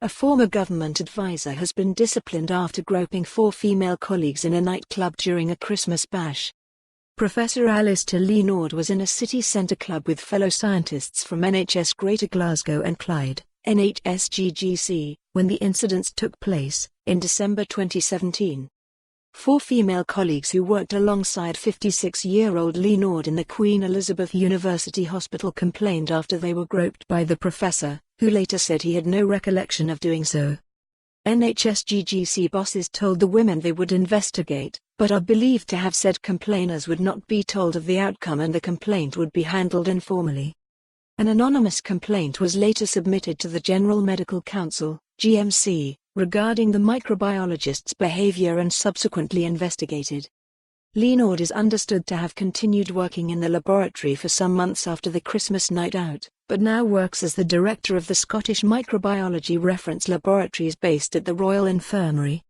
A former government advisor has been disciplined after groping 4 female colleagues in a nightclub during a Christmas bash. Professor Alistair Leanord was in a city centre club with fellow scientists from NHS Greater Glasgow and Clyde, NHSGGC, when the incidents took place, in December 2017. 4 female colleagues who worked alongside 56-year-old Leanord in the Queen Elizabeth University Hospital complained after they were groped by the professor, who later said he had no recollection of doing so. NHSGGC bosses told the women they would investigate, but are believed to have said complainers would not be told of the outcome and the complaint would be handled informally. An anonymous complaint was later submitted to the General Medical Council, GMC, regarding the microbiologist's behaviour and subsequently investigated. Leanord is understood to have continued working in the laboratory for some months after the Christmas night out, but now works as the director of the Scottish Microbiology Reference Laboratories based at the Royal Infirmary.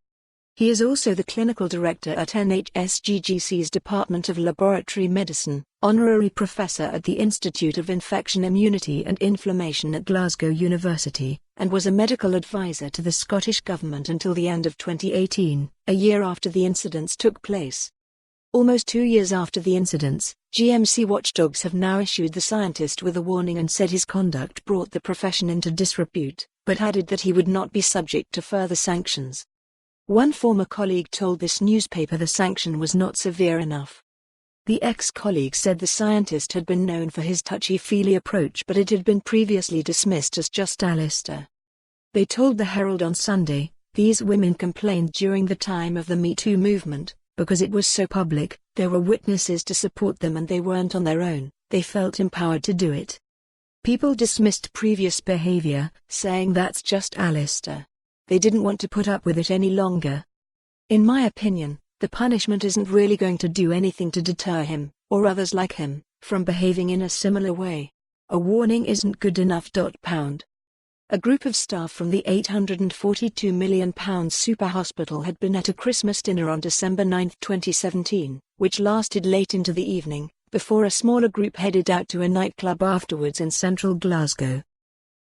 He is also the clinical director at NHSGGC's Department of Laboratory Medicine, honorary professor at the Institute of Infection Immunity and Inflammation at Glasgow University, and was a medical advisor to the Scottish Government until the end of 2018, a year after the incidents took place. Almost 2 years after the incidents, GMC watchdogs have now issued the scientist with a warning and said his conduct brought the profession into disrepute, but added that he would not be subject to further sanctions. One former colleague told this newspaper the sanction was not severe enough. The ex-colleague said the scientist had been known for his touchy-feely approach, but it had been previously dismissed as just Alistair. They told the Herald on Sunday, "These women complained during the time of the Me Too movement. Because it was so public, there were witnesses to support them and they weren't on their own, they felt empowered to do it. People dismissed previous behaviour, saying that's just Alistair. They didn't want to put up with it any longer. In my opinion, the punishment isn't really going to do anything to deter him, or others like him, from behaving in a similar way. A warning isn't good enough. A group of staff from the £842 million super hospital had been at a Christmas dinner on December 9, 2017, which lasted late into the evening, before a smaller group headed out to a nightclub afterwards in central Glasgow.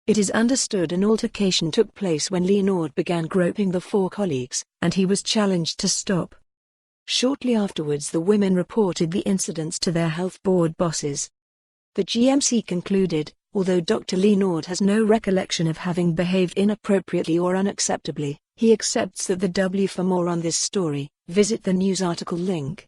It is understood an altercation took place when Leanord began groping the 4 colleagues, and he was challenged to stop. Shortly afterwards the women reported the incidents to their health board bosses. The GMC concluded, although Dr. Leanord has no recollection of having behaved inappropriately or unacceptably, he accepts that the W. For more on this story, visit the news article link.